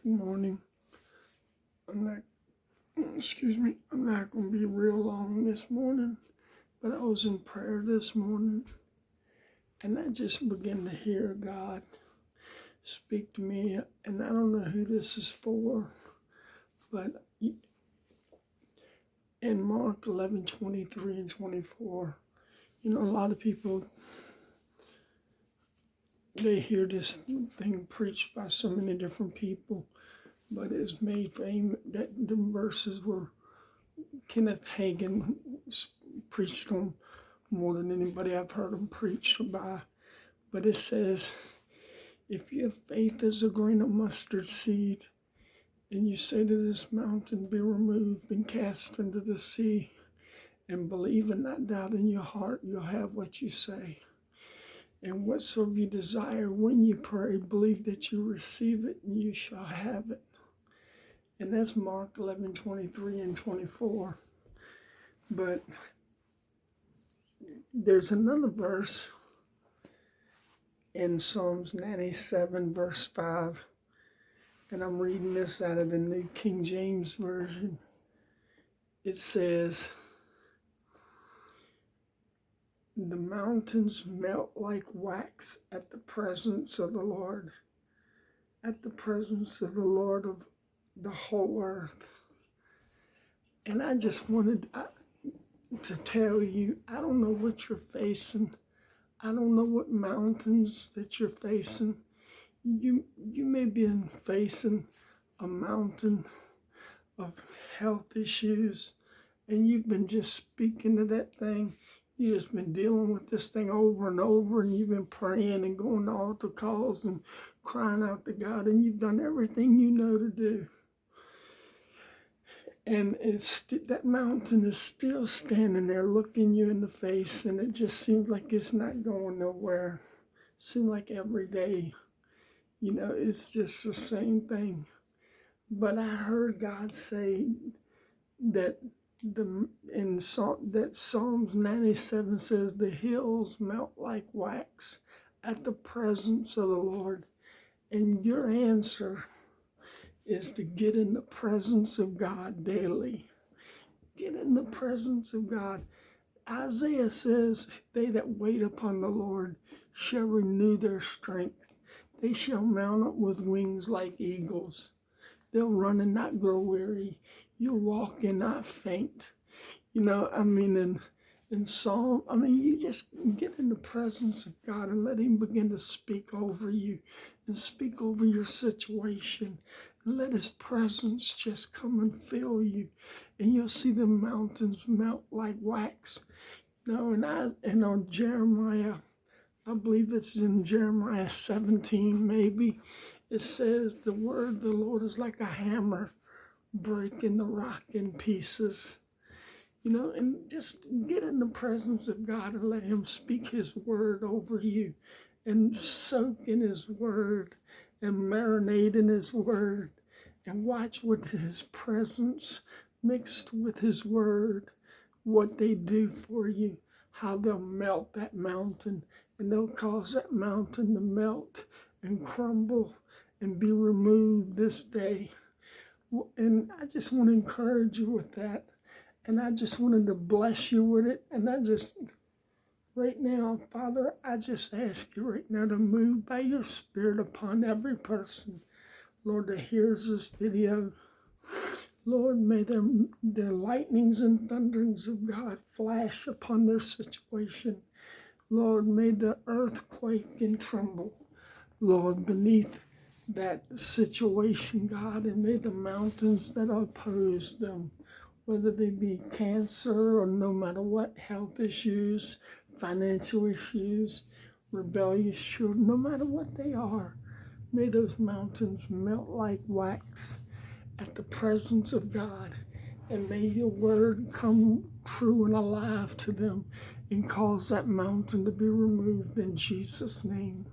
Good morning. I'm not, I'm not going to be real long this morning, but I was in prayer this morning and I just began to hear God speak to me. And I don't know who this is for, but in Mark 11:23 and 24, a lot of people, they hear this thing preached by so many different people, but it's made famous that the verses were Kenneth Hagin preached on more than anybody I've heard him preach by. But it says, if your faith is a grain of mustard seed, and you say to this mountain, be removed and cast into the sea, and believe and not doubt in your heart, you'll have what you say. And whatsoever you desire when you pray, believe that you receive it and you shall have it. And that's Mark 11:23 and 24. But there's another verse in Psalms 97, verse 5, and I'm reading this out of the New King James Version. It says, the mountains melt like wax at the presence of the Lord, at the presence of the Lord of the whole earth. And I just wanted to tell you, I don't know what you're facing. I don't know what mountains that you're facing. You may be facing a mountain of health issues, and you've been just speaking to that thing. You've just been dealing with this thing over and over, and you've been praying and going to altar calls and crying out to God, and you've done everything you know to do. And that mountain is still standing there looking you in the face, and it just seems like it's not going nowhere. It seems like every day, it's just the same thing. But I heard God say that that Psalms 97 says the hills melt like wax at the presence of the Lord. And your answer is to get in the presence of God daily. Get in the presence of God. Isaiah says, they that wait upon the Lord shall renew their strength. They shall mount up with wings like eagles. They'll run and not grow weary. You'll walk and not faint. In Psalm, you just get in the presence of God and let him begin to speak over you and speak over your situation. And let his presence just come and fill you. And you'll see the mountains melt like wax. And on Jeremiah, I believe it's in Jeremiah 17 maybe, it says the word of the Lord is like a hammer breaking the rock in pieces. And just get in the presence of God and let him speak his word over you and soak in his word and marinate in his word and watch with his presence mixed with his word, what they do for you, how they'll melt that mountain, and they'll cause that mountain to melt and crumble and be removed this day. And I just want to encourage you with that. And I just wanted to bless you with it. And right now, Father, I just ask you right now to move by your Spirit upon every person, Lord, that hears this video. Lord, may their lightnings and thunderings of God flash upon their situation. Lord, may the earth quake and tremble, Lord, beneath that situation, God, and may the mountains that oppose them, whether they be cancer or no matter what, health issues, financial issues, rebellious children, no matter what they are, may those mountains melt like wax at the presence of God, and may your word come true and alive to them and cause that mountain to be removed in Jesus' name.